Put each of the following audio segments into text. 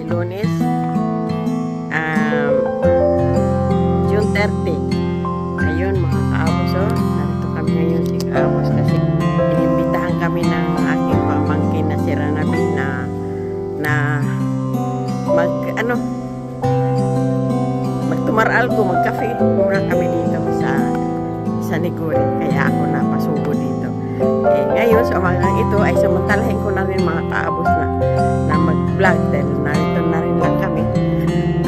ay Lunes, um, June 30. Ayun mga kaabos, oh. Narito kami ngayon si kaabos kasi inimbitahan kami ng aking pamangkin na si Ranabi na magtumaral ko, magkafe muna kami dito sa Niguri. Kaya ako napasubo dito. Ngayon sa umagang ito ay samantalahin ko na rin mga kaabos na mag-vlog dahil narito na rin lang kami.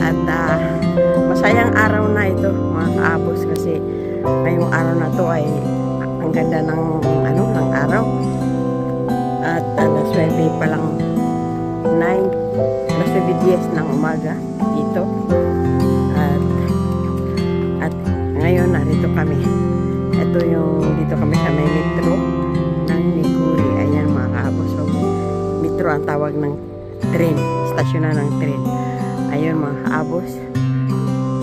At masayang araw na ito mga kaabos kasi ngayong araw na to ay ang ganda ng araw. At alas 9 pa lang 9:10 ng umaga dito. At ngayon narito kami. Ito dito kami sa may metro ng Niguri. Ayan mga kaabos. So, metro ang tawag ng train. Stasyonan ng train. Ayun mga kaabos.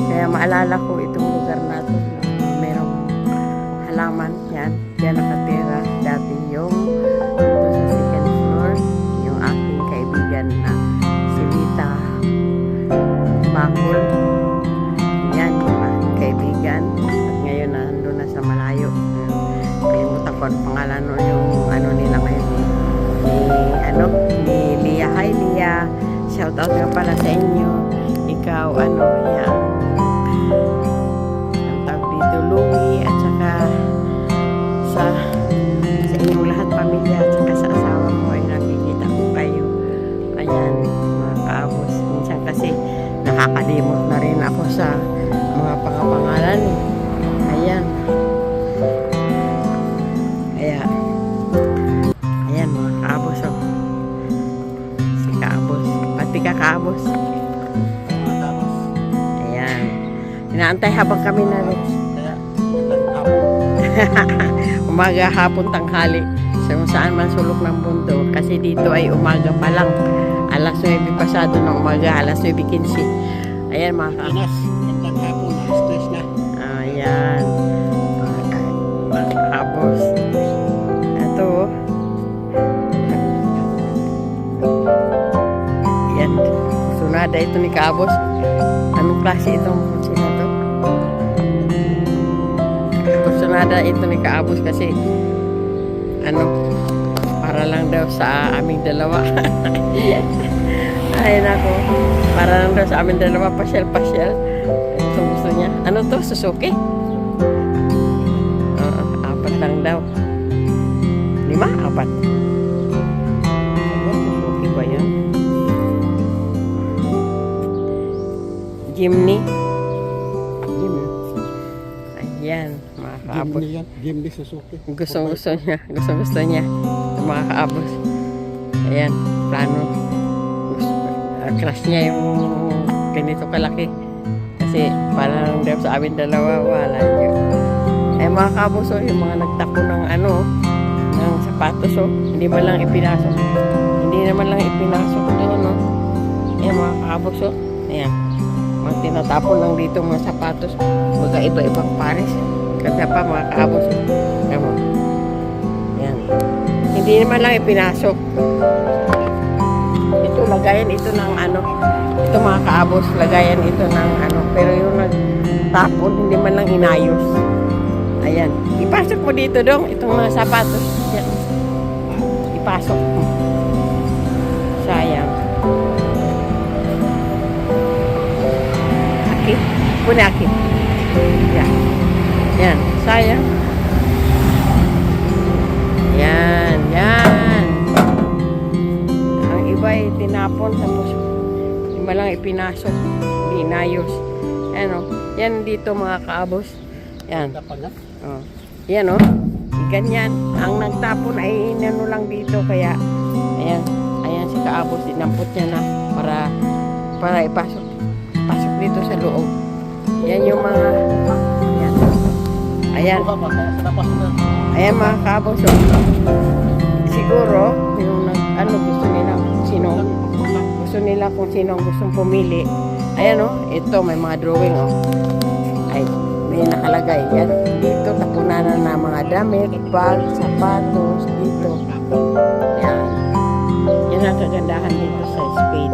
Kaya maalala ko itong lugar na ito. Merong halaman. Yan. Diyan nakatira. Dati yung dito sa second floor. Yung aking kaibigan na si Vita Bakul. Yan yung aking kaibigan. At ngayon nandun na sa malayo. Kalimutan ko ang pangalan yung nila ngayon ni Lia. Hi Lia. Shout out nga pala sa inyo. Ikaw yan. Ang tawag dito Louie at saka sa inyong lahat pamilya at saka sa asawa mo ay nakikita ko kayo. Ayan mga kaabos. Minsan kasi nakakalimot na rin ako sa mga pangapangalan. Ayan. Ayan mga kaabos. Oh. Si kaabos. Pati ka kaabos. Ayan. Inaantay habang kami na rin. Umaga, hapon, tanghali. So, saan man sulok ng mundo. Kasi dito ay umaga pa lang. Alas 9 pasado ng umaga. Alas 9:15. Ayan mga kaabos. Magandang hapon. Alas 3 na. Ayan. Mga kaabos. Ito. Ayan. Sunada ito ni kaabos. Anong klase itong kutsi na to? Sunada ito ni kaabos kasi para lang daw sa aming dalawa. Ay nako, para lang daw sa aming dalawa, pasyal-pasyal. Gusto niya. Ano to? Suzuki? Apat lang daw. 5? 4? Suzuki ba yan? Jimny? Ayan, mga kaabos. Jimny Suzuki. Gusto niya. Gusto niya. Ito mga kaabos. Ayan, plano. Crush niya yung ganito kalaki. Kasi parang daw sa amin dalawa, wala niyo. Mga kaabos, yung mga nagtapo ng ng sapatos, hindi man lang ipinasok. Hindi naman lang ipinasok doon, mga kaabos, ayan. Mga tinatapon lang dito mga sapatos. Mga iba-ibang pares. Ganda pa mga kaabos. Ayan. Hindi naman lang ipinasok. Ito lagayan ito ng ito mga kaabos, lagayan ito ng pero yung nagtapon hindi man lang inayos. Ayan, ipasok mo dito dong itong mga sapatos. Yan. Ipasok mo. Sayang. Akit, puna akit. Yan. Yan, sayang. Yan. Ang iba ay tinapon tapos iba lang ipinasok, hindi inayos. Yan dito mga kaabos. Yan. Yan ganyan. Ang nagtapon ay lang dito kaya ayan si kaabos, inampot niya na para ipasok dito sa loob. Yan yung mga ayan mga kaabos. Siguro yung gusto nila kung sino ang gustong pumili. Ayan ito may mga drawing ay may nakalagay yan dito, tapunan na mga damit, bag, sapatos dito. Yan ang kagandahan dito sa Spain.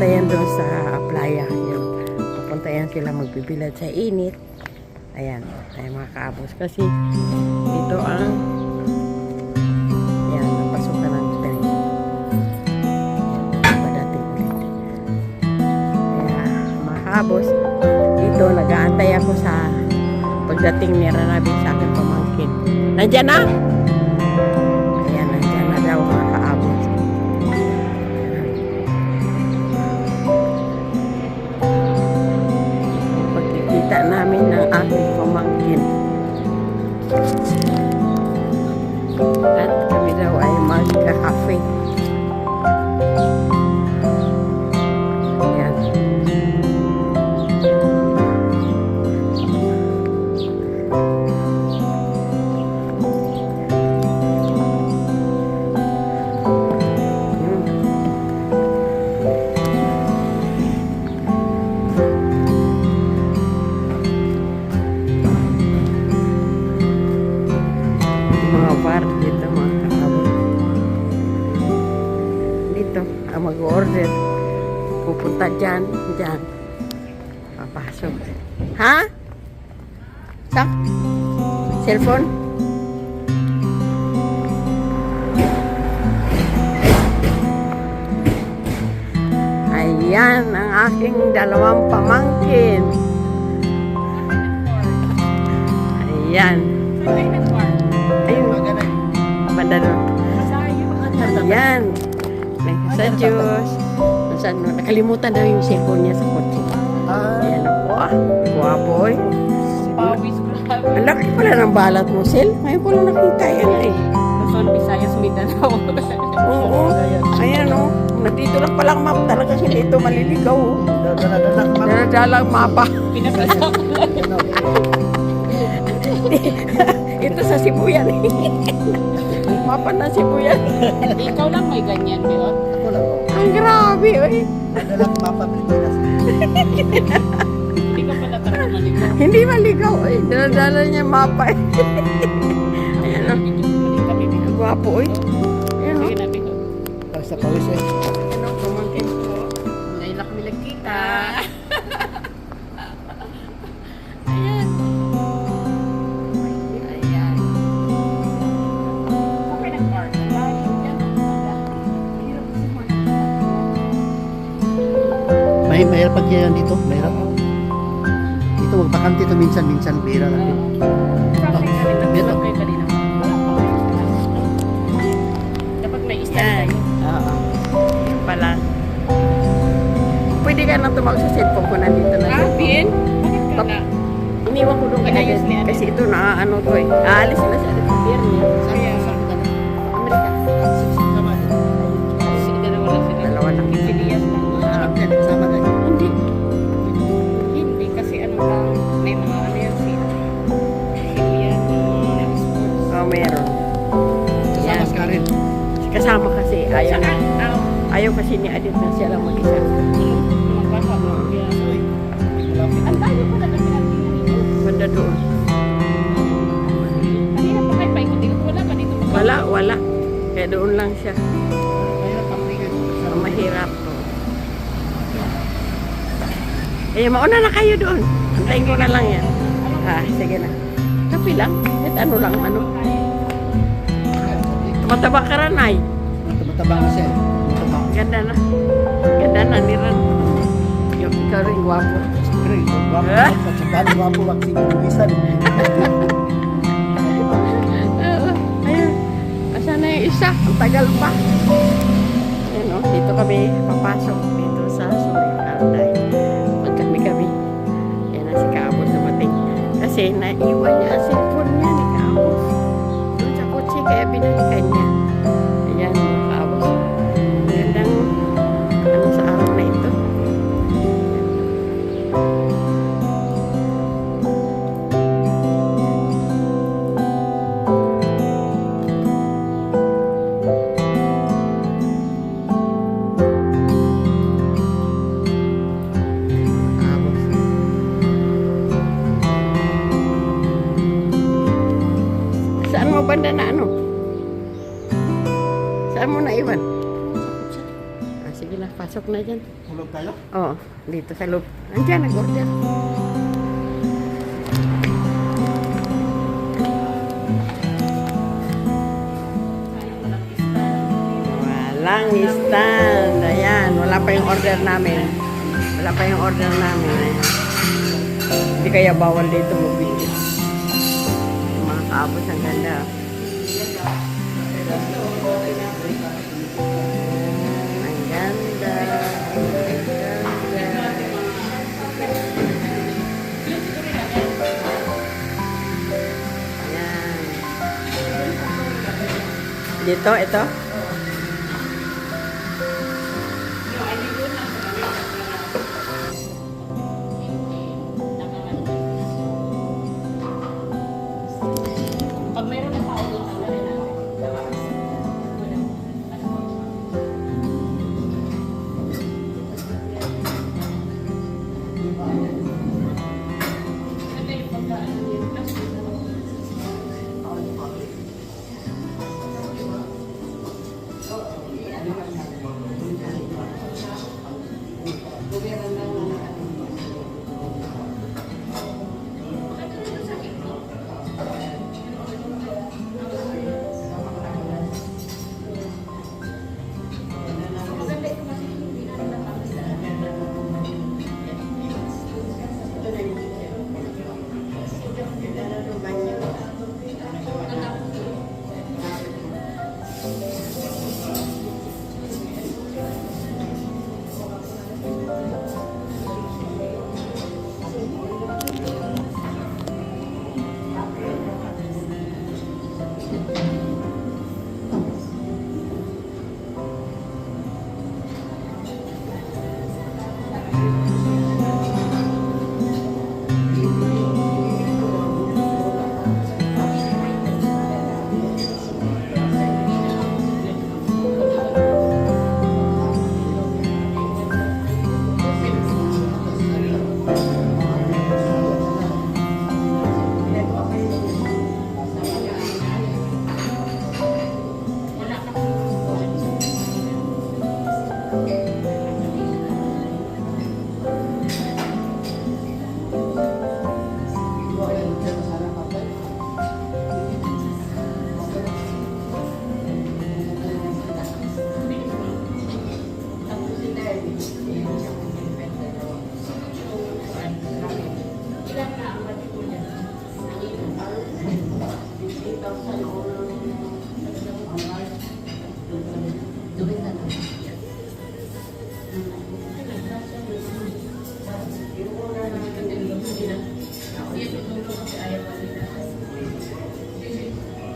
Pupunta yan doon sa playa. Yun. Pupunta yan sila magbibilad sa init. Ayan, ay mga kaabos. Kasi ito ang yan, napasukan ng train. Yan, padating ulit. Kaya mga kaabos, dito nag-aantay ako sa pagdating ni Ranabi sa aking pamangkin. Nandiyan na? Ayan, nandiyan na daw mga kaabos. Pagkikita namin ng aking pamangkin. At kami daw ay magka-cafe. Ayan. Mga bar dito mga kaabot. Dito ang mag-order. Pupunta dyan. Papasok. Ha? Sak? Cellphone? Ayan ang aking dalawang pamangkin. Ayan. Ayun. Banda doon. Ayan. Sa Diyos. Nakalimutan daw yung cellphone niya sa kotse. Ayan ako ah. Guwapo eh. Ang laki pala ng balat mo, Sel. Ngayon ko lang nakita yan eh. Luzon, Visayas, Mindanao. Oo. Ayan o. Nandito lang palang map. Talaga hindi ito maliligaw. Daladalang mapa. Pinapasa ko lang. Ito sa Cebu yan eh. Mapa na Cebu yan. Ikaw lang may ganyan, Biot. Ang grabe eh. Hindi ka pala talaga maligaw. Hindi maligaw eh. Daladala niya mapa eh. Ayan o. Hindi kami Biot. Guwapo eh. Ayan o. Sige na, Biot. Sa pawis eh. Ano, pamangkin ko. Ngayon lang kami nagkita. Ayan. Ayan. Okay na, Mark. Mahirap pag yan dito. Mahirap. Dito magpakante ito minsan bira lang din. Dito kayo kanina. Dapat may Yan. stand kayo. Oo. Yan pala. Pwede ka nang tumawag sa cellphone ko nandito na. Ah, Bien? Bakit ka na? Iniwan ko doon Kaya kagad. ayos niya. Kasi ito na ano to eh. Aalis sila sa Biyernes. Kaya, Amerika. dalawa lang sila. Dalawa lang. Pilihan lang. Sama na. Hindi. Hindi kasi ano lang, may mga ano yan sila. Pilihan, mga sports. Oh, meron. Kasama ka rin. Kasama kasi. Ayaw, Saka, ayaw kasi ni Adit na siya lang mag-isa. mga bata, kaya, ang tayo ko na pinagtingnan ninyo. Banda doon. Kanina pa kayo paikot-ikot, wala pa dito. Wala. Kaya doon lang siya. Mahirap ang tingin. Mahirap. Eh, mauna na kayo doon. Antayin ko na lang yan. Sige na. Kapi lang. At ano lang, ano. Mataba ka rin, ay. Mataba na siya. Mataba. Ganda na. Ganda na, niran. Yung ikaw rin, guwapo. Siyempre, guwapo. At saka guwapo lang siguro. Ayun. Asan na yung isa? Ang tagal pa. Ayun, oh. Dito kami papasok. Dito sa Suricaray. Magkami-kami. Yan na si Kaabos dumating. Kasi naiwan niya ang cellphone niya ni Kaabos. Doon sa kotse, kaya binalikan niya. Ayan, mga Kaabos. Magandang ano sa araw na ito. Pasok na dyan. Tulog tayo? Oo, dito sa loob. Andiyan, nag-order. Walang stand. Ayan, wala pa yung order namin. Wala pa yung order namin. Ayan. Hindi kaya bawal dito mabili. Mga kaabos, ang ganda. Ang ganda. Ang ganda. Ayan. Dito, ito. Pag mayroon na tao doon, tanggalin natin.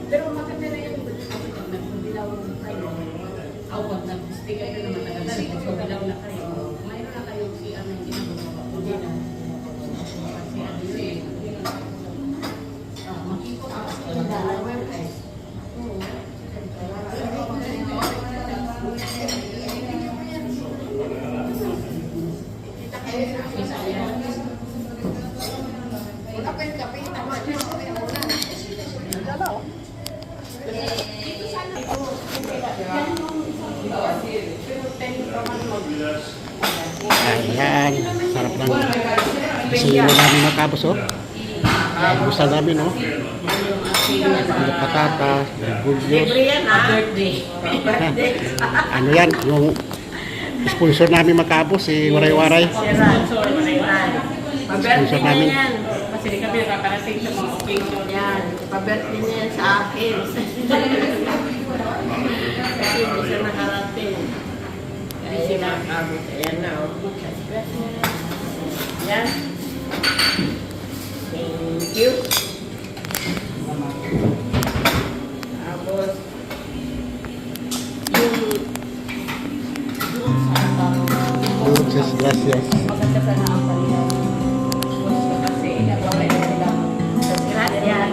Pero maganda na yung nagbilaw kayo. Awag na bigay na naman talaga. So bilaw na kayo. Mayroon na kayong CR na hindi na bumaba. Hindi na. Kasi ano yun eh. Makikot ako sa dalawa eh. Kita kayo sa Bisaya. Wala pa yung kape. Tama niyo. Ayan, sarap ng sino namin makabos, oh. Gusto namin, oh. May patatas, may gulyos. Ano yan, yung sponsor namin makabos, si Waray-Waray. Sponsor namin. Kasi di kami nakakarating sa mga occasion. Yan, pa-birthday niya yan sa akin. Kasi hindi siya nakarating. Kaya siya nakabot. Ayan na, oh. Yan. Thank you. Tapos, Muchas gracias. maganda sana ang kanilang gusto kasi nagawa na sila. gracias.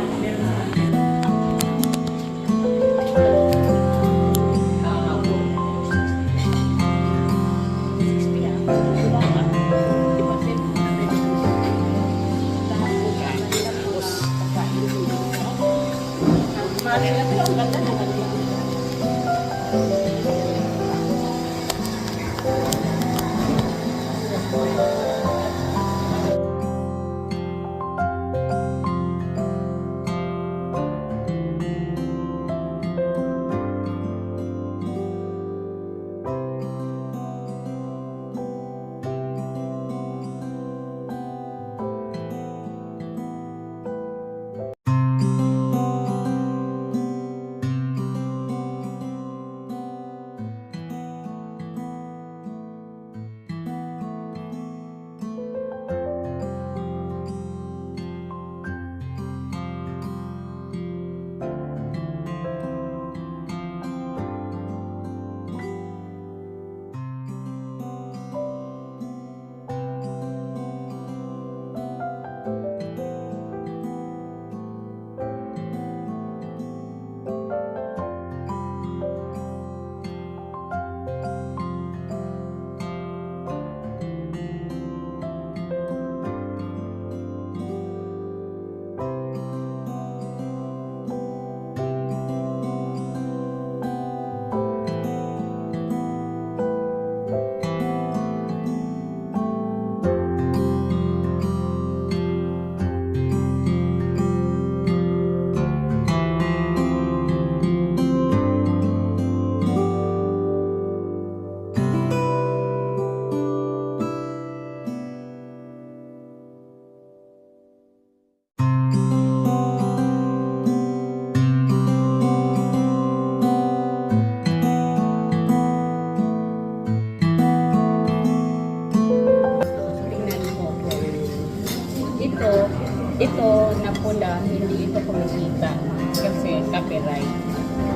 Ito na pula, hindi ito kumikita kasi copyright.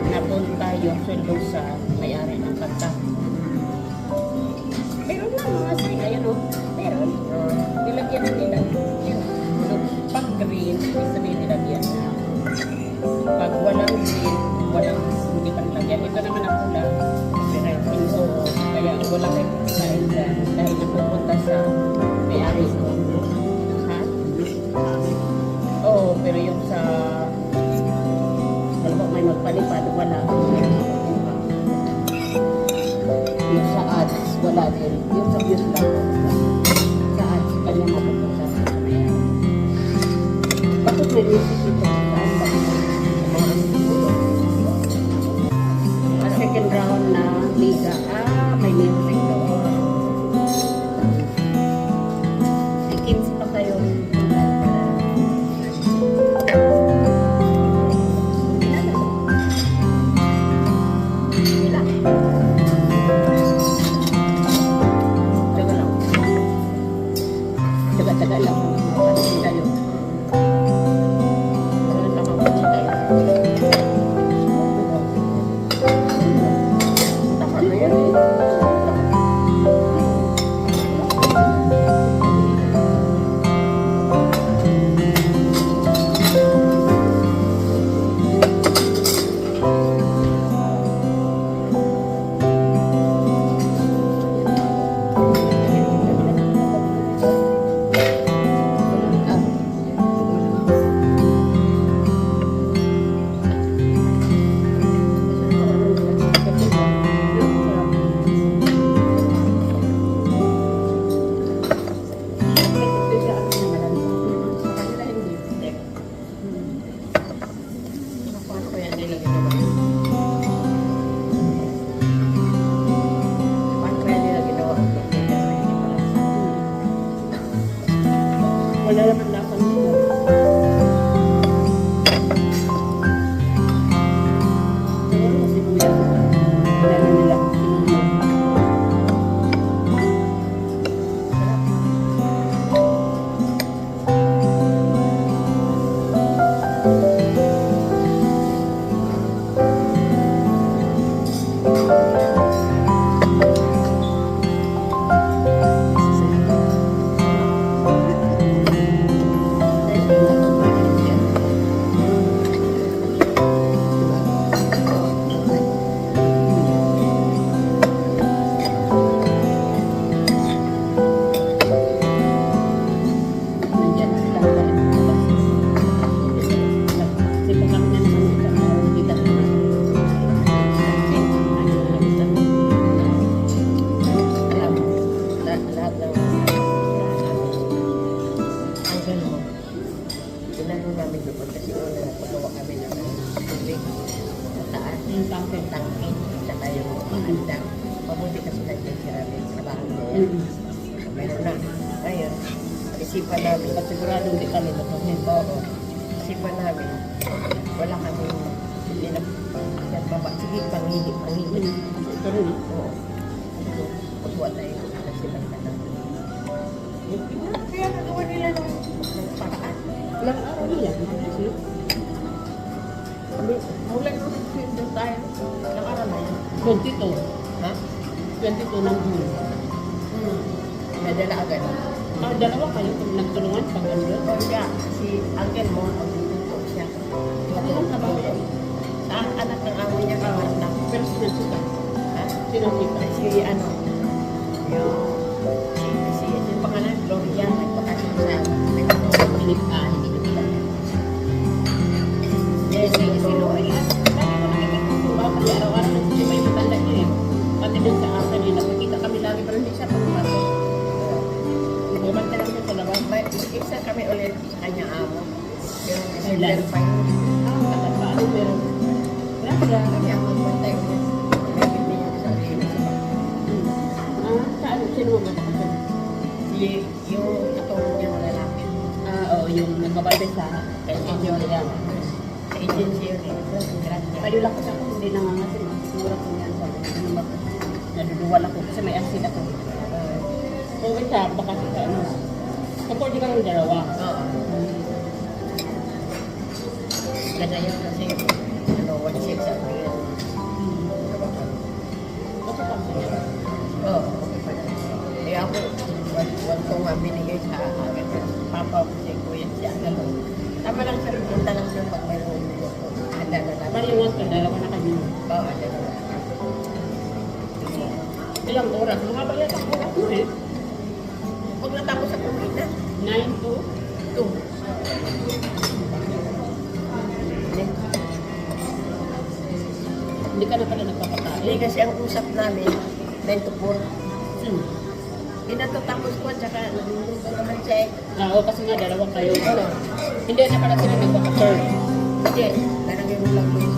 Napunta yung sweldo sa may-ari ng kanta. Meron na mga sila, ayan o. Meron. Nilagyan na nila. So, pag green, ibig sabihin nilagyan na. Pag walang green, walang hindi pa nilagyan. Ito naman ang pula. Copyright. So, kaya wala kayong pagkain dyan dahil napupunta sa may-ari ko. Ha? Oo, pero yung sa wala may magpalipad, wala. Yung sa ads, wala din. Yung sa views lang. Sa ads, kanya mapupunta sa may-ari. Bakit may music ito sa ads? Second round na liga. May music doon. May 15 pa kayo. Ilan? Taga lang. Taga lang. Mapansin tayo. Wala ka mapansin tayo. Tama na yan eh. Wala naman lasan nila. Siguro kasi kuya, wala na nila. Mabuti kasi nagkakirami sa trabaho niya. Meron na. Ngayon, isipan namin, at sigurado hindi kami natuhin. Oo. Isipan namin, wala kami, hindi na, yan baba, sige, pangili. Ito rin. Oo. Pagbuhat tayo, kasi magkana. Kaya nagawa nila ng paraan. Ilang araw nila. Mula nung doon tayo, ilang araw na yun. 22. Ha? 22 ng June. Nadala agad. Dalawa kayo kung nagtulungan pag ano. Oh, yeah. Si Uncle mo, ang tututo siya. Ano ka ba? Sa anak ng amo niya, kawan na. Pero sinasika. Ha? Sinasika. Si ano, yung pangalan, Gloria, nagpakasyon sa Hindi ko kilala. Yes, si Gloria. Lagi ko nakikita ko ba? Kasi araw-araw kasi may matanda niya eh. Pati din sa akin eh. Nakikita kami lagi pero hindi siya pumasok. Bumanta lang siya sa labas. Isa kami ulit sa kanyang amo. Pero Ilan? pa yun. Takot pa ano pero. Gracias. Kami ang magbantay ulit. May hindi niya sa sarili sa bahay. Saan? Sino mo ba? Yung katulong niya na lalaki. Oo, yung nagbabantay sa Engineer niya. Sa agency yun eh. Gracias. Pwede lang kasi ako hindi nangangasin. Siguro ko yan sa naduduwal ako kasi may asin ako. Kung isa, baka sa ano. Support ka ng dalawa. Oo. Ganda yun kasi, 1.6 sabi yan. Kasi pang sa'yo. Oo, okay pa na. Kaya ako, one ko nga binigay sa akin. Papa ko si Kuya siya. Tama lang sa punta lang siya pag may rumulot ko. Handa na lang. Bali yung 1 ka, dalawa na kami. Oo, handa na lang. Ilang oras? Mga bayat ang oras mo eh. Huwag natapos sa kumita. 9 to? 2. Hindi ka na pala nagpapakain. Hindi kasi ang usap namin, 9 to 4. Hmm. Inatatapos ko at saka naluluto naman siya eh. Oo, kasi nga dalawa kayo. Hindi na pala sila nagpapakain. Hindi, lalagyan mo lang yun.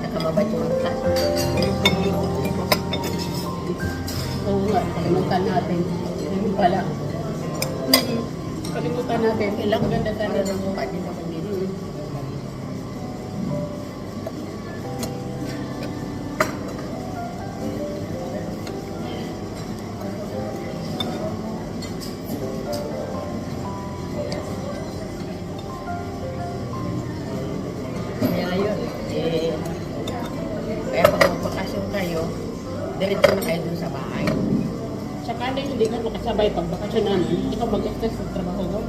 Nakamabad yung mata. Oo nga, kalimutan natin. Yun pala. Kalimutan natin. Ilang ganda Ano sana ng mukha din naman dito. Kaya yun, kaya pag magbakasyon kayo, diretso na kayo dun sa bahay. Tsaka hindi ka makasabay pag bakasyon namin. Ikaw mag-express sa trabaho mo.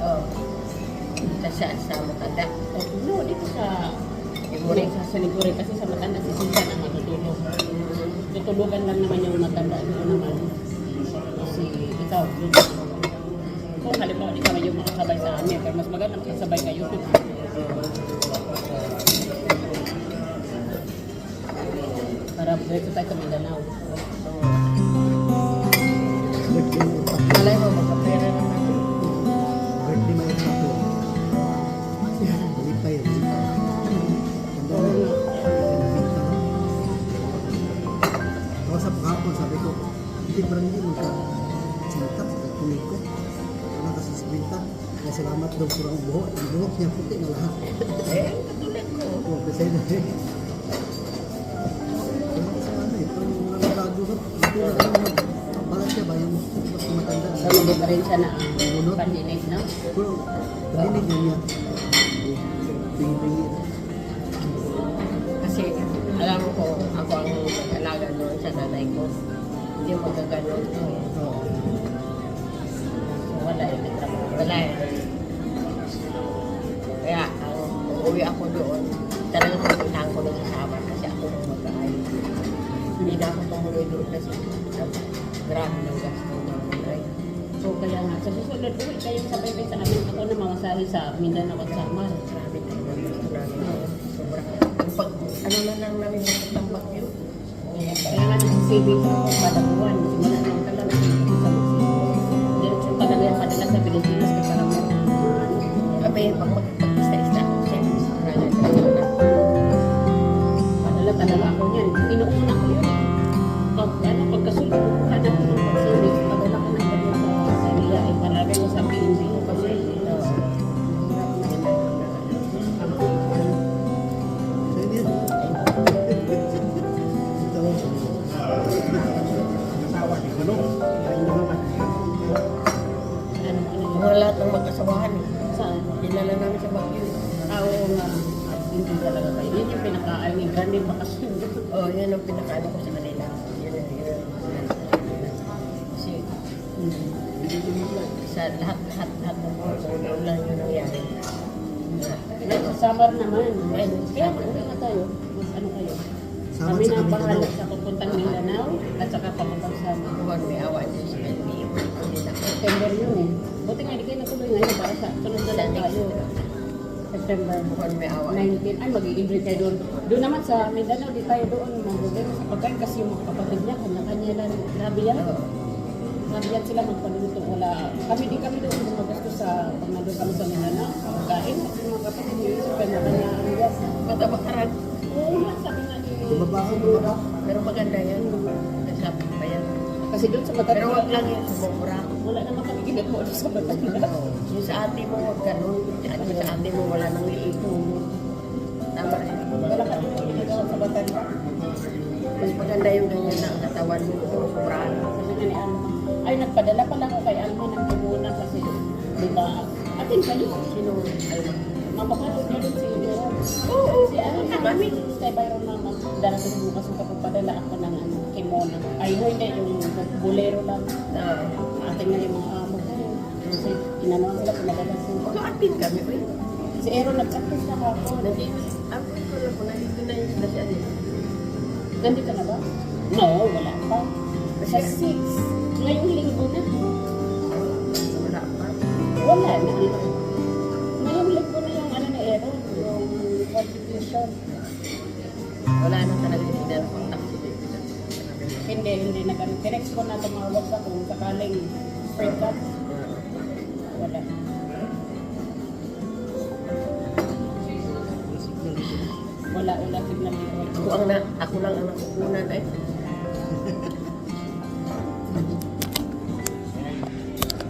Oo. Sa matanda. O, no, dito sa Siguro. sa Saniguri kasi sa matanda si Sinsan ang matutulog. Tutulugan lang naman yung matanda. Doon naman si ikaw. Kung halimbawa di kami yung makasabay sa amin, pero mas maganda makasabay kayo. Para diretso tayo sa Mindanao. Birthday mo pa. Malay mo, magkapera naman. Birthday mo pa po. Hindi pa yun. Tanda Oo na. nga. Kausap kahapon, sabi ko, hindi pa rin mo siya sinta sa tulig ko. Wala kasi sa binta. Kaya salamat daw sa ang buhok. Ang buhok niya puti na lahat. Eh, katulad ko. Oo, kasi na eh. Salamat sa ano eh. Parang mga bago no? Hindi na lang balat siya ba yung mas matanda. Sa mga pa rin siya na pandinig, no? Pero, paninig niya. Bingi-bingi. Kasi, alam ko, ako ang mag-alaga noon sa nanay ko. Hindi magaganon ko. Oo. So, wala yung trabaho. Wala eh. Kaya, ang uuwi ako doon, talagang kailangan ko ng kasama kasi ako mag-aayos. Hindi na ako tumuloy doon kasi grabe ng gasto ng nanay. So kaya nga, sa susunod uwi kayong sabay kayo sa amin. Ako na mamasahe sa Mindanao at Samar. Grabe tayo ng gusto namin. Sobra. Yung pag, ano na lang namin magtatambak yun. Kaya nga nagsisaving ako kada buwan. Simula naman ka lang sa diretso talaga yung padala sa Pilipinas kasi parang meron. Kami, pag mag-isa-isa ako, siyempre, maraming kasama. Padala ako niyan. Inuuna ko yun. Pagkasulong ko hanap ko ng pagsulit. Padala ko ng ganyan sa Syria. Eh, marami mo sa PNB kasi So, yun yun. Mga lahat ng magkasawahan eh. saan? Dinala namin sa Baguio. Oo nga. Hindi talaga kayo. Yun yung pinaka-ay ni Grande Bakasyon. Oh, yun ang pinakaano ko sa kanila. Yun. Kasi, sa lahat ng mga lang yun nangyari. Sa Samar naman. Ayun, Kaya Samar. uwi na tayo. Mas ano kayo? Samar Kami sa na ang Mindanao. bahala sa pupuntang Mindanao at saka papuntang Samar. Kung may awa din sa LBM. Hindi na. September yun eh. Buti nga, di kayo natuloy ngayon para sa sunod na lang tayo. September Kung may awa. 19. Ay, mag-i-enjoy kayo doon. Doon naman sa Mindanao, di tayo doon. Mag-i-enjoy sa pagkain kasi yung mga kapatid niya, kanya-kanya lang. Grabe yan. Oo. Grabe yan sila magpaluto. Wala. Kami doon gumagastos sa pag nandun kami sa Mindanao. Sa pagkain. Kasi yung mga kapatid niyo, yung kanya-kanya. Ano yan. Matabakaran. Oo nga, sabi nga ni... Bumaba ako, bumaba. Pero maganda yan. Kasapit pa yan. Kasi doon sa Batangas. Pero wag lang yung sumobra. Wala naman kami ginagawa doon sa Batangas. Yung sa ate mo, wag ganun. Yung sa ate mo, wala nang liiton. Tama rin. Wala kami ginagawa sa Batangas. Mas maganda yung ganyan na ang katawan mo. Sobrahan. Sabi nga ni Ano, Ay, nagpadala pala ako kay Alma ng kimuna kasi, di ba, atin kayo. Sino? Alma. Mapapatod na doon si Byron. Oo. Si ano kami, kay Byron naman, darating bukas yung kapagpadala ako ng ano, kimona. Ay, hindi, yung bolero lang. Atin nga yung mga amo ko. Kasi, inano nila, pinadala ko. Mag-aapin kami, uy. Si Aaron nag-practice na ako. Apin ko lang po, nandito na yung nasi ano. Nandito na ba? No, wala pa. Sa 6. Ngayong linggo na. Wala pa. Wala na. Ngayong linggo na yung ano ni Aaron, yung competition. Wala na talaga yung contact si Baby. Hindi na ganun. Tinext ko na tumawag sa kung sakaling free ka. Wala. Wala signal dito. Ako lang ang nakukunan ay.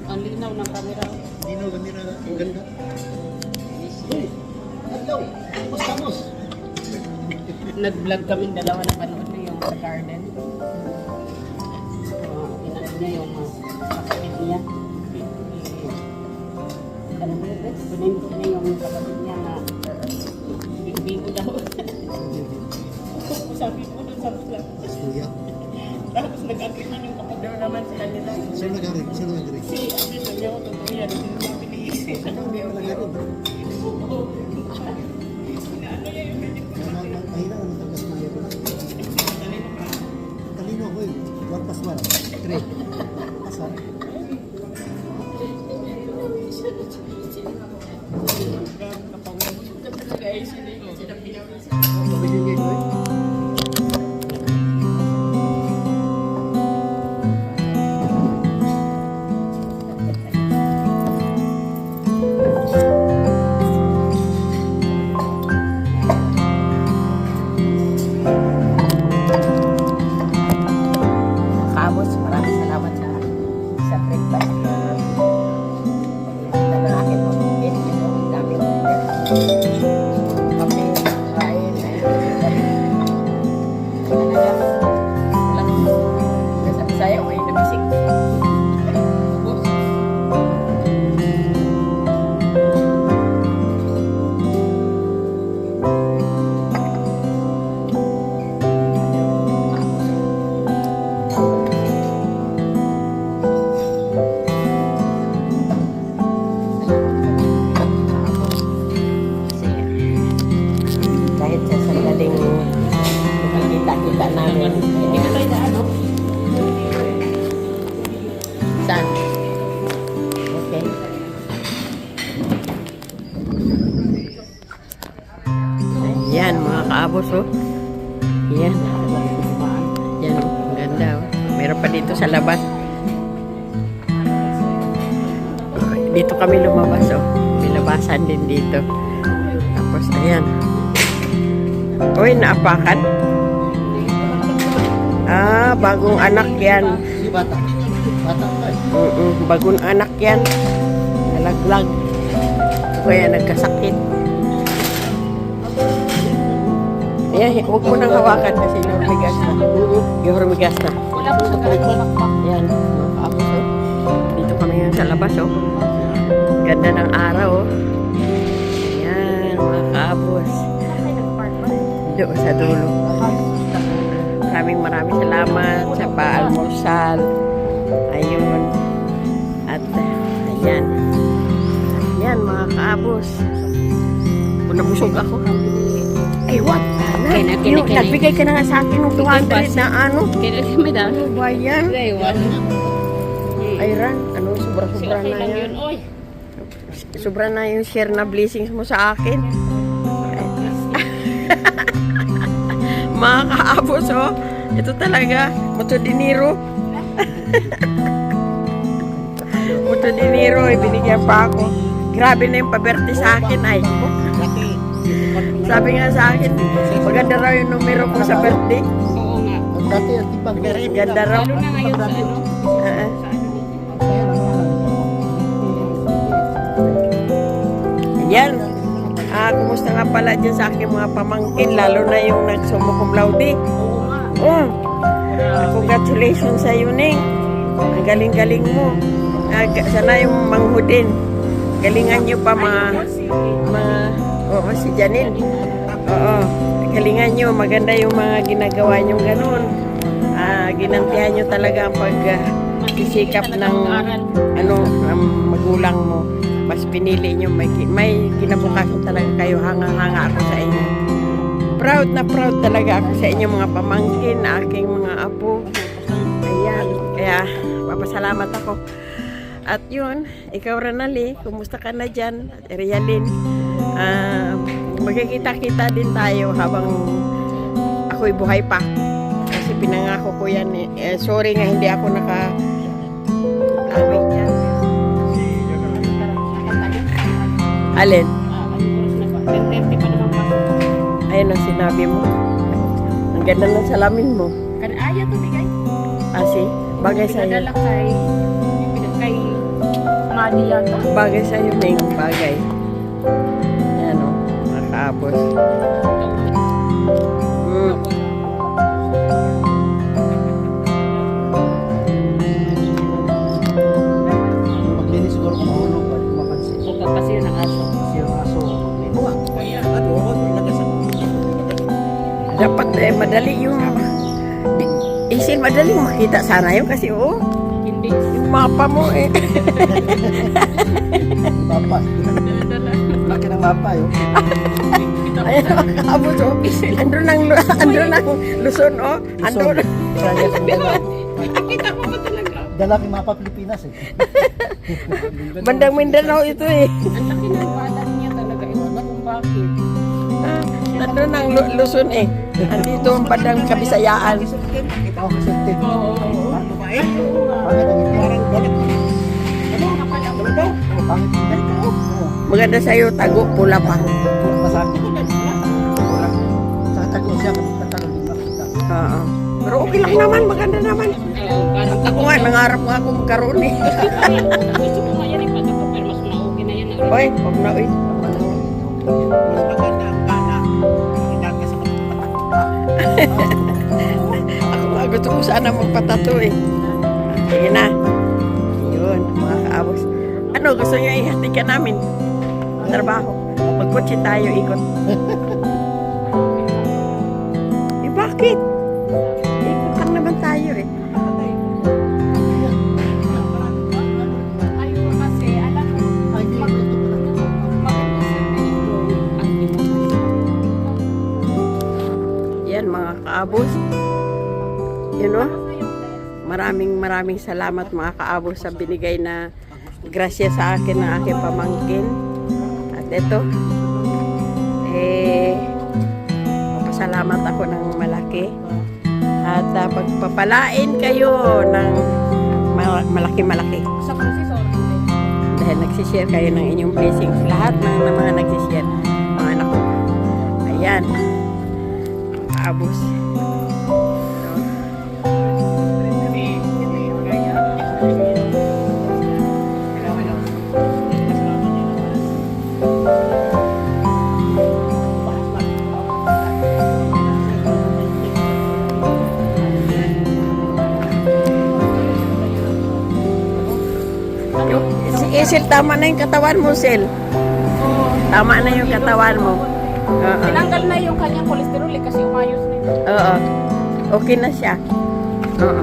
Ang linaw ng camera. Dino, ganira, ang ganda. Hello, estamos? Nag-vlog kami dalawa na panood na yung sa garden. Inano niya yung kapatid niya. Ano mo yun? Pinindot niya yung kapatid niya na bigo daw. Sabi ko doon sa vlog. Kuya. Tapos nag-agree na yung kapatid. Doon naman sila nila. Sino nag-arig? Sino nag-arig? Si Abi sabi ako totoo yan. Hindi mo mapiniisip. Ano hindi ako nag-arig? Mahina ang tagas na yun. Talino ko yun. 1 plus 1. 3. Pasar. Mabigyan ko eh. Kabos, maraming salamat sa breakfast na na akin mo. Ang dami mo. Kami, kain, walang sayo, ay nabisik. Kahit sa sandaling nakikita-kita namin. Hindi ka tayo na ano? Saan? Okay. Ayan, mga kaabos, oh. Ayan. Ayan, oh. Ang ganda, oh. Meron pa dito sa labas. Dito kami lumabas, oh. May labasan din dito. Tapos, ayan. Uy, naapakan? Ah, bagong anak yan. Si bata. Bata ka eh. Bagong anak yan. Nalaglag. Kaya nagkasakit. Ayan, huwag mo nang hawakan kasi humigas na. Humigas na. Wala ko sa kahit walang pa. Ayan, mga kaabos, oh. Dito kami ngayon sa labas, oh. Ganda ng araw, oh. Ayan, mga kaabos. Doon sa dulo. Maraming salamat sa paalmusal. Ayun. At ayan. Ayan, mga kaabos. Kung nabusog ako. Ay, what? Nagbigay ka na nga sa akin ng 200 na ano. Kaya may dami. Ano ba yan? Ewan. Ay, Ran. Ano, sobra-sobra Okay na lang yan. yun, oy. Sobra na yung share na blessings mo sa akin. Mga kaabos, oh. Ito talaga. Muto dinero. Muto dinero. Binigyan pa ako. Grabe na yung paberte sa akin, ay. Laki. Sabi nga sa akin, maganda raw yung numero ko sa birthday. Oo nga. Dati ang tipag. Ganda raw. Lalo na ngayon sa ano. Yan. Kumusta nga pala dyan sa aking mga pamangkin, lalo na yung nagsumukum laude. Oo nga. Oh, congratulations sa iyo, Ning. Ang galing-galing mo. Sana yung manghudin. Galingan nyo pa oo, si Janine. Oo, galingan nyo. Maganda yung mga ginagawa nyo ganun. Ginantihan nyo talaga ang pagsisikap ng magulang mo. Mas pinili nyo. May kinabukasan talaga kayo. Hanga-hanga ako sa inyo. Proud na proud talaga ako sa inyo mga pamangkin, aking mga apo. Ayan, kaya papasalamat ako. At yun, ikaw Ranali, kumusta ka na dyan? At Rialin, magkikita-kita din tayo habang ako'y buhay pa. Kasi pinangako ko yan. Sorry nga hindi ako naka-away dyan. Alin? Ayun ang sinabi mo. Ang ganda ng salamin mo. Kan ayaw to bigay. Asi, bagay sa'yo. Pinadala kay Madi yata. Bagay sa'yo, Ming. Bagay. Yan o, mga kaabos. Maglinis siguro kung mahulog, balik mapansin. O papasiyo ng aso. Kasi yung aso, maglinis. Kaya. Dapat madali yung isin madali makita sana yun kasi Hindi. yung mapa mo Mapa. Laki ng mapa yun. Ayan mga kaabos andun ang Luzon andun. Kaya sa dala. Kita ko ba talaga? Dala kay mapa Pilipinas eh. Bandang Mindanao ito Ang laki ng balat niya talaga. Ewan ko kung bakit. Andun ang Luzon andito ang bandang Kabisayaan. Kita ko kasi tip. Oo. Pangit ang ito. Parang galit. Ano nga pala? Pangit ang ito. Maganda sa'yo, tago, pula pa. Masakit. Sa tago siya, katagal din makita. Oo. Pero okay lang naman, maganda naman. Parang Ako nga, nangarap nga ako magkaroon gusto ko nga yan ipatato pero mas na-okay na yan. Oy, huwag na, oy. Mas maganda ang gana. Inaga sa Ako nga, gusto ko sana magpatato Sige na. Yun, mga kaabos. Ano, gusto nyo ihatid ka namin? Trabaho. Magkotse tayo, ikot. Bakit? Ikot lang naman tayo Ayun kasi, alam mo, Yan, mga kaabos. You know? Maraming salamat mga kaabos sa binigay na grasya sa akin ng aking pamangkin. At ito, papasalamat ako ng malaki. At pagpapalain kayo ng malaki-malaki. sa proseso, Dahil nagsishare kayo ng inyong blessings. Lahat ng mga nagsishare, mga anak ko. Ayan. Kaabos. Sil, tama na yung katawan mo, Sil. Tama na yung katawan mo. Oo. tinanggal na yung kanyang kolesterol kasi umayos na yun. Oo. Okay na siya. Oo.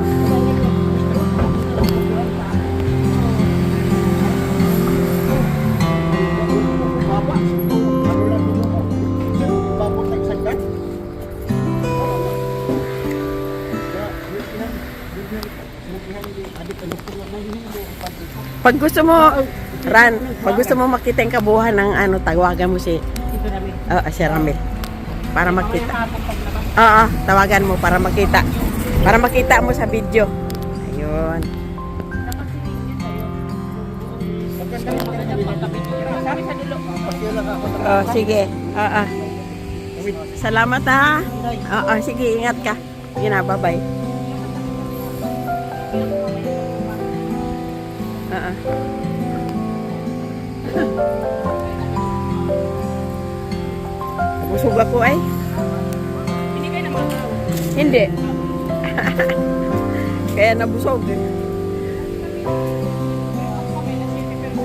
Pag gusto mo, Ran, pag gusto mo makita yung kabuhan ng tawagan mo si Ramil. Para makita. Oo, tawagan mo para makita. Para makita mo sa video. Ayun. Oh, sige. Oo. Salamat ha. Oo, sige, ingat ka. Sige na, bye-bye. Busog ako ay. Binigay naman ako. Hindi. Kaya nabusog. Kami na siya, pero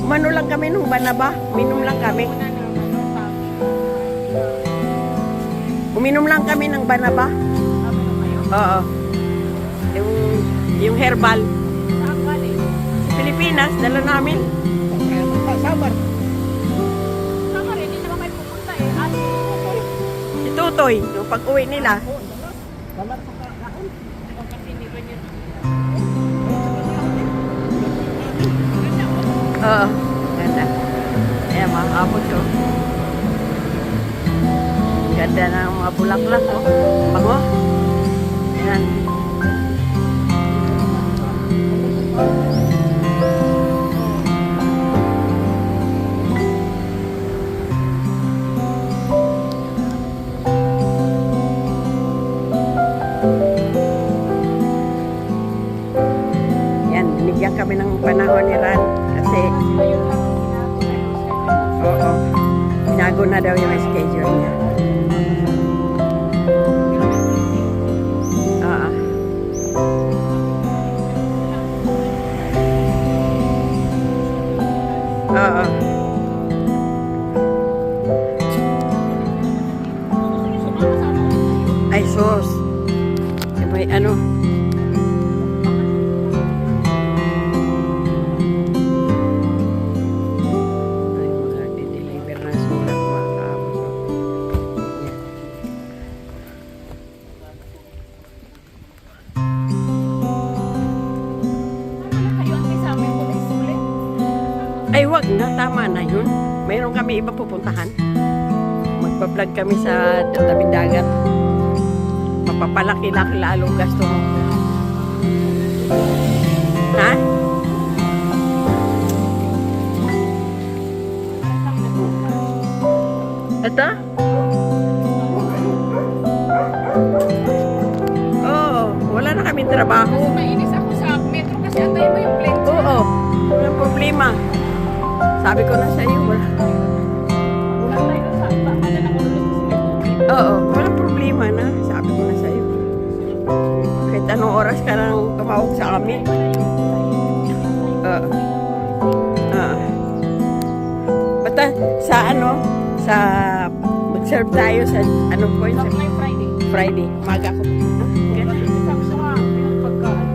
Umano lang kami nung banaba. Uminom lang kami. wala na ano sa Uminom lang kami ng banaba. sabi na kayo. Oo. Yung herbal. Saan galing? Sa Pilipinas, dala namin. Samar. Saka rin, hindi naman kayo pupunta eh. Ate, Si Tutoy, yung pag-uwi nila. Samar sa kaon. o kasi hindi ba yun? Oo. Ganda. Ayan, mga kapos, oh. Ganda ng mga bulaklak, oh. Bango. Ayan. Yan, binigyan kami ng panahon ni Ran kasi Ngayon lang ang ginagawa yung schedule. oo, binago na daw yung schedule niya. Oo. Oo. Ay, sus. May ano. Ay, mga di-deliver ng sulat, mga kaabos. Yan. Kayo ang sa amin kung isulit. Ay, wag na. Tama na yun. Mayroon kami iba pupuntahan. Magpa-vlog kami sa tabing dagat. Mapapalaki-laki lalong gasto mo. Ha? Ito? Oo. Wala na kami trabaho. Mainis ako sa metro kasi antay mo yung plane. Oo. Walang problema. Sabi ko na sa iyo. Wala. Antay ko sa baka na nakululog kasi may COVID. Oo. Walang problema na. Sabi ko na sa iyo. Kahit anong oras ka nang tumawag sa amin. Oo. Basta sa ano, sa mag-serve tayo sa anong point? Sa Sabi ngayong Friday. Friday. Maga ko. Sabi sa mga pinagpagkaan.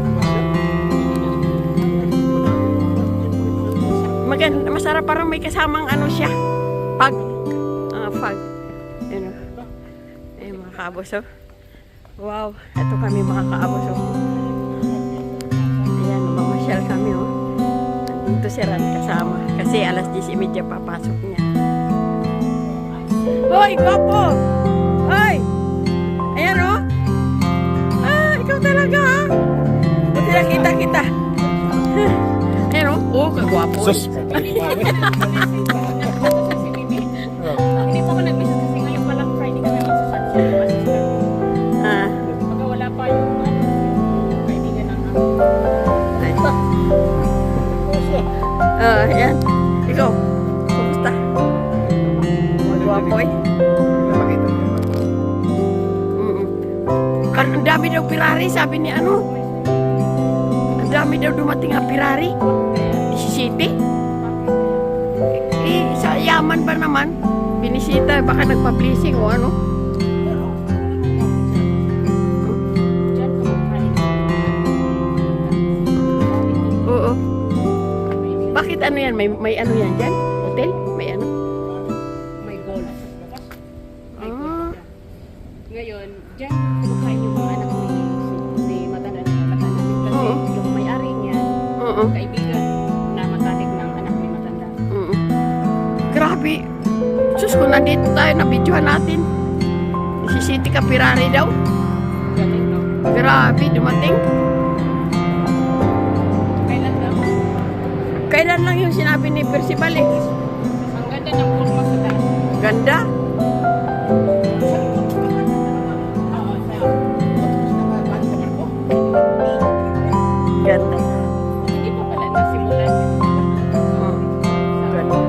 Maganda, masarap parang may kasamang ano siya. Pag. Pag. Ano. Eh, mga kaabos, oh. Wow. Ito kami mga kaabos, oh. Ayan, mamasyal kami, oh. Dito si Ran kasama. Kasi alas 10:30 papasok niya. Hoy, gwapo! Hoy! Ayan, oh. Ikaw talaga, ha? Buti na kita. Ayan, oh. Oh, kagwapo. Sus! Hindi pa ako nag-visit kasi ngayon palang Friday kami magsasunshine ng assistant. Ah, Pagka wala pa yung kaibigan ng ay. Ayan. Ikaw, kumusta? Magwapo, eh. Ang dami daw Ferrari, sabi ni ano. Ang dami daw dumating ang Ferrari. 17. Sa yaman ba naman? Binisita, baka nagpa-blessing o ano. dyan kumakain. Oo. Bakit ano yan? May ano yan dyan? Hotel? May ano? May golf. May Ah. golf. Ngayon, dyan kumakain yung mga anak ni matanda na nakata namin kasi Oo. yung may-ari niya, Oo. kaibigan na makatik ng anak ni matanda. Oo. Grabe. Sus, kung nandito tayo, na-videohan natin. Si City ka Ferrari daw. Galing, no? Grabe, dumating. Kailan daw? Kailan lang yung sinabi ni Percival eh. Ang ganda ng forma sa taas. Ganda. Oo, Ganda. hindi pa pala nasimulan. Oh, ganda.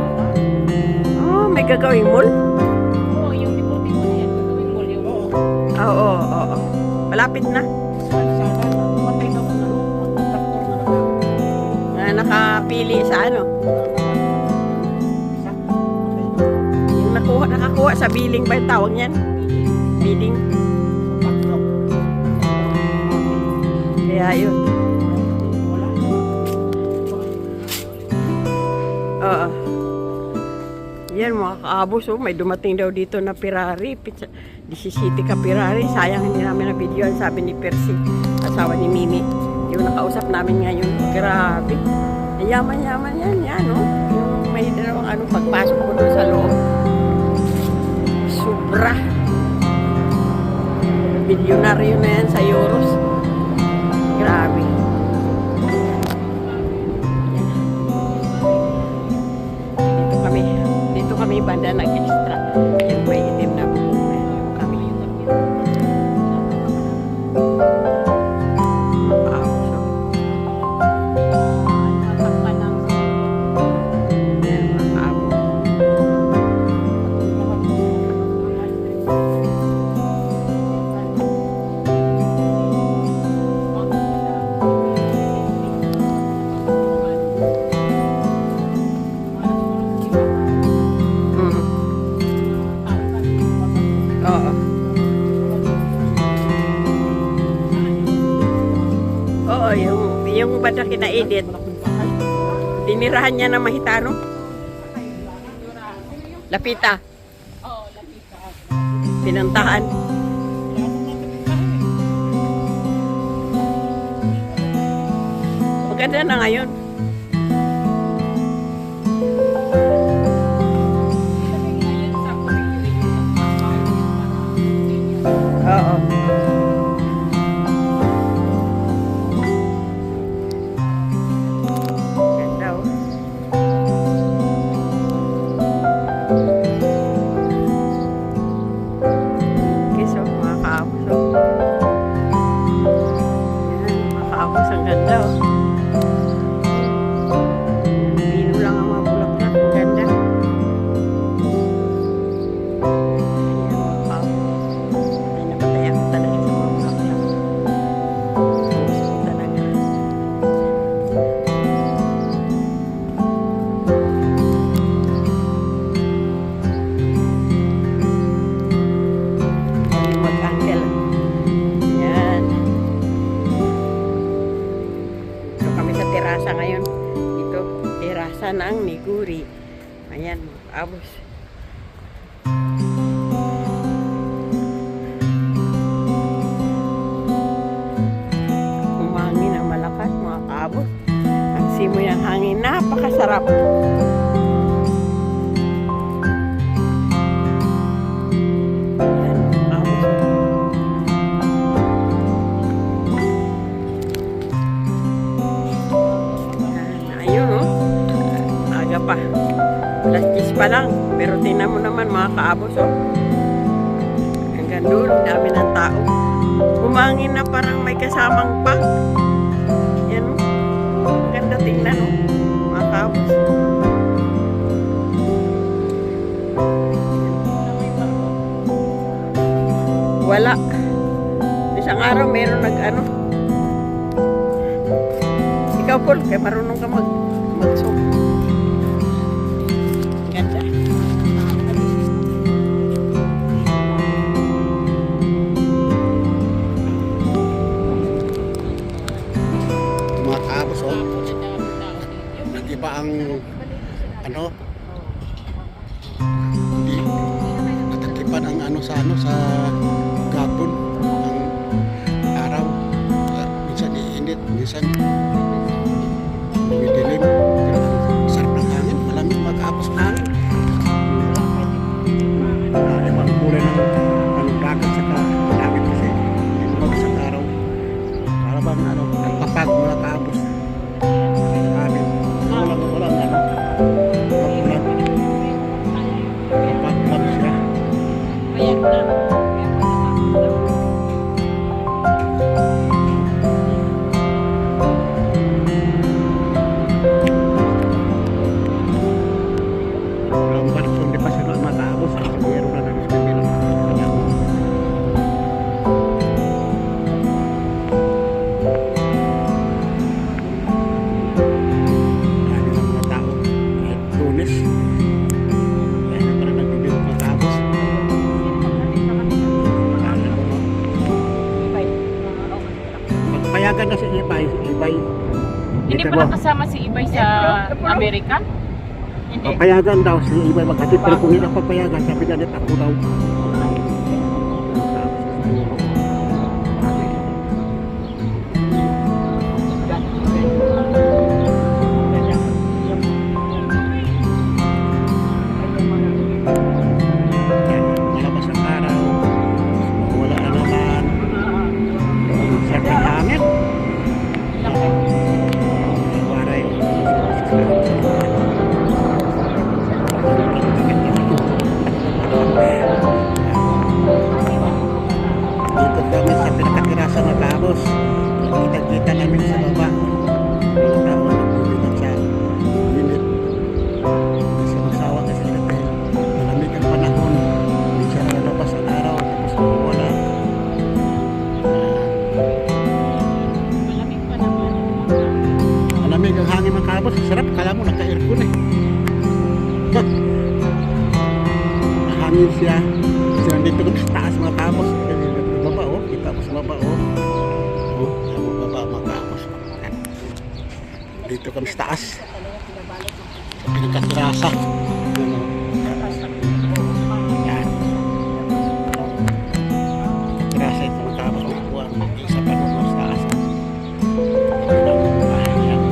Oh, may gagawing mall? Oo, yung deportivo na yan, gagawin mall yung Oo, oo, oo. Malapit na. matay daw na. nakapili sa ano. Yung nakakuha sa billing ba yung tawag niyan? Billing. Kaya yun. Oo. Yan mga kaabos, oh, may dumating daw dito na Ferrari. 17 ka Ferrari. Sayang hindi namin na video. Sabi ni Percy, asawa ni Mimi. Yung nakausap namin ngayon. Grabe. Yaman-yaman yan. Yan, oh. Yung may dalawang ano, pagpasok ko doon sa loob. Sobra. Bilyonaryo na yan sa Euros. Grabe. Dito kami banda nag-extra. Yung may itim na bubong na yun kami. Oo. Oo, yung banda kina-edit. Tinirahan niya ng Mahitano. Lapita. Pinantahan. Maganda na ngayon. Oo. Ganda, oh. Okay, so mga kaabos, oh. Yan, mga kaabos, ang ganda, oh. Pino lang ang mga bulaklak, ang ganda. Yan, mga kaabos. Namatay ako talaga sa mga bulaklak. Gusto ko talaga. Yung mag-angkel. Yan. Dito kami sa terasa ngayon. Ito, terasa ng Niguri. Ayan, abos. Umangin ang malakas, mga kaabos. Ang simoy ng hangin, napakasarap. Yan, abos. Yan, ayun, oh. Aga pa. Alas 10 pa lang. Pero tingnan mo naman, mga kaabos, oh. Hanggang doon, dami ng tao. Umangin na parang may kasamang pang. Yan, oh. Ang ganda tingnan, oh. Mga kaabos. Wala. Isang araw meron nag-ano. Ikaw, Paul, kaya marunong ka mag-song. Ganda. Mga kaabos, oh. Nag-iba ang ano, hindi natakipan ang ano sa gapon ang araw. Minsan iinit, minsan dumidilim. Pero sarap ng hangin, malamig mga kaabos ang hangin. Ibang kulay ng dagat saka langit kasi mag-isang araw. Para bang ano, nagpapag mga kaabos. Walang ano. papayagan na si Ibay. Hindi Dito pala mo. kasama si Ibay sa Amerika? Hindi. Papayagan daw si Ibay maghatid, pero kung hindi na papayagan, sabi na nito ako daw. Malabas ang araw, wala na naman. Sarap ng hangin. Waray. Dito kami sa pinakatirasan na tapos kita-kita namin sa baba. Mga tao na nagbibigat sa unit. Kasi magsawa kasi sila dahil malamig ang panahon. Hindi siya nalalabas ang araw tapos wala. Malamig pa naman. Malamig ang hangin ng kabos. Sarap. Kala mo naka-aircon eh. Mahangin siya. Kasi nandito kami sa taas mga kabos. Baba oh. Kita mo sa baba oh. Oh, ang baba mga kabos. Dito kami sa taas. Sa pinagkatirasa. Yan. Tirasa ito mga kabos. Buwan. Isa pa doon sa taas. Yan.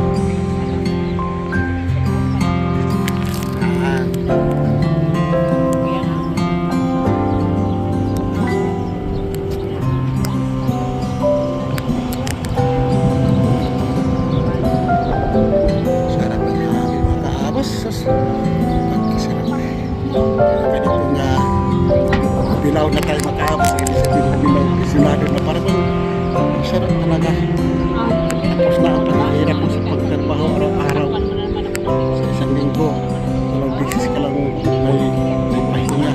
Sarap ng hangin mga kaabos. Sarap na eh. Pwede pong bilaw na tayo mga kaabos. Hindi sabihin bilaw. Isinado na para bang sarap talaga. Tapos na ang paghihirap mo sa pagtrabaho araw-araw. Sa isang linggo. Walang bisis ka lang may pahinga.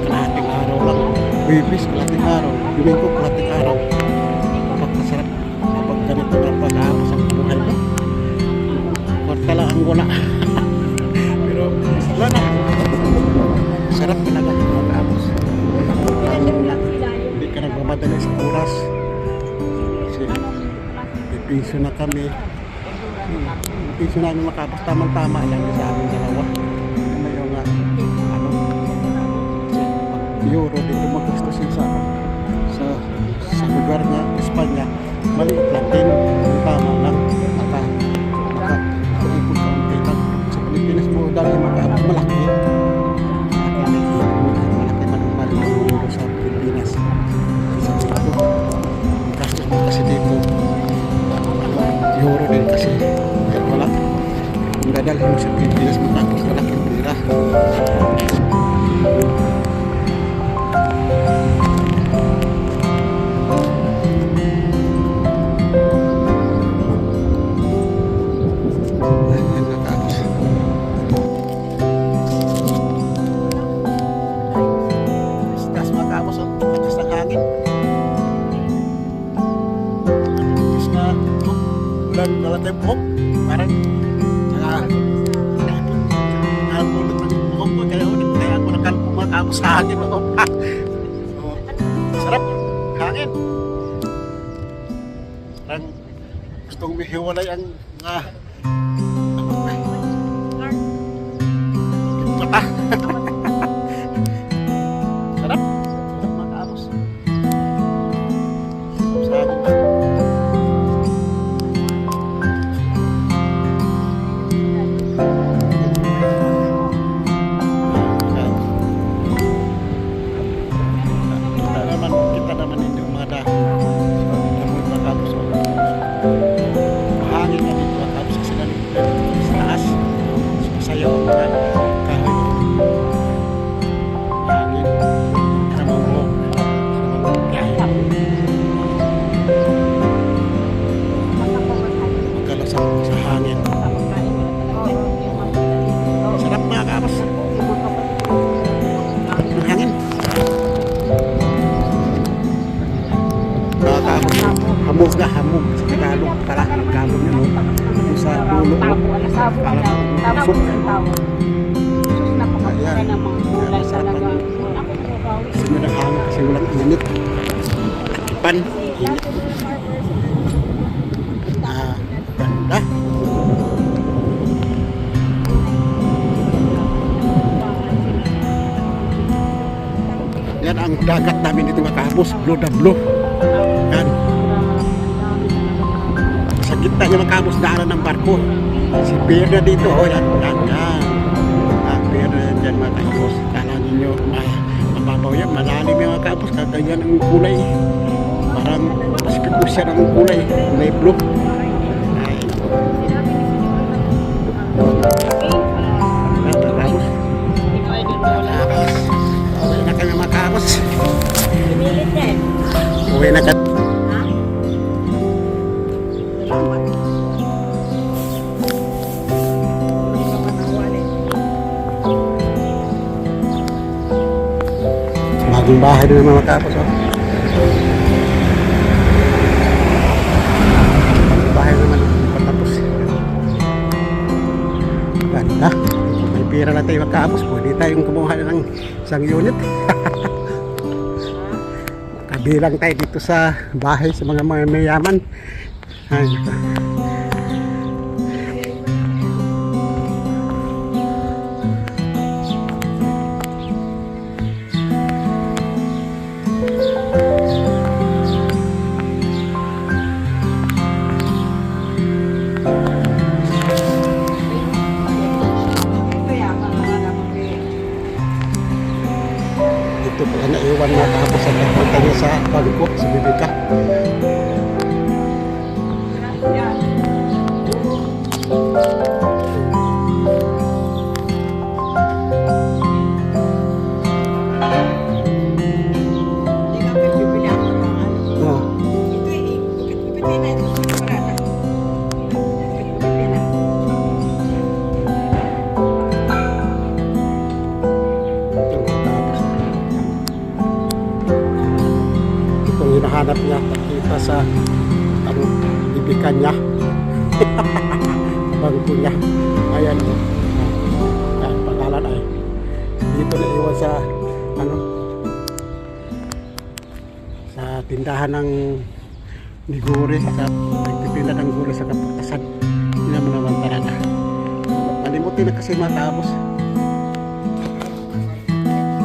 Kalahating araw lang. Bibis kalahating araw. Domingo kalahating araw. Napakasarap kapag ganito na pag-aabos ang buhay mo. Kwarta lang ang wala. Pero wala na. Sarap talaga pag-aabos. Hindi ka nagmamadali sa oras. Kasi piso na kami. Piso namin makapos. Tamang-tama lang sa aming dalawa. May yung ano, euro dito mag-gustusin sa lugar niya, Espanya. Maliit lang din. Tama lang. Maka-ipon ka ang pita. Sa Pilipinas mo dahil makapos malaki. Malaki man ang mali ng euro sa Pilipinas. Sa dito. Gastos mo kasi dito. Euro din kasi. Kaya wala. Kung dadalhin mo sa Pilipinas, matapos malaking pera. Ayan, natapos. Taas matapos ang takas ng hangin. Tapos na ulan nalatay buhok. Parang nabulot ng buhok ko. Kaya ako nakamatapos sa hangin. Sarap. Hangin. Parang gustong mihiwalay ang mga mata. Sarap. Sarap mga kaabos. Sa hangin ba? Kita naman hindi umada. Namun mga kaabos. Mahangin na dito mga kaabos kasi nandito sa taas. Sumasayaw ang mga kahoy. Hangin. Namumulong. Magkala sa hangin. Sarap mga kaabos. Ang hangin. Mga kaabos. Hamog na hamog. Sa Tagalog pala. Nagkamog na no. Yung sa dulo mo. Alam mo. Napakaganda ng mga kulay talaga. Kasi may naghangin kasi walang init. Pan. Init. Ganda. Yan ang dagat namin dito mga kaabos, blue na blue. Yan. Sa gitna niya mga kaabos, daanan ng barko. Si pier na dito, oh yan, yan, yan. Ah, pier na dyan mga kaabos. Kala ninyo, mababaw yan, malalim yung mga kaabos, kagaya ng kulay. Parang Pacific Ocean ang kulay blue. Ay. Yan, mga kaabos. Uwi na kami mga kaabos. Uwi na kami. Bagong bahay na naman mga kaabos. Oh. Bahay naman, hindi pa tapos. Ganda. Kung may pira na tayo mga kaabos, pwede tayong kumuha ng isang unit. Kabilang tayo dito sa bahay sa mga mayaman. Ay, ito po na naiwan na tapos ang nagpunta niya sa bangko, sa bibika. Hinahanap niya kita sa ibikan niya. Bangko niya. Ayan. Ayan, pangalan ay dito na iwan sa sa tindahan ng niguri, sa nagtitinda ng guri sa Kaputasan. Hindi naman naman talaga. Malimutin na kasi mga kaabos.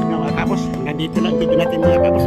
Mga kaabos, nandito lang. Hindi natin mga kaabos.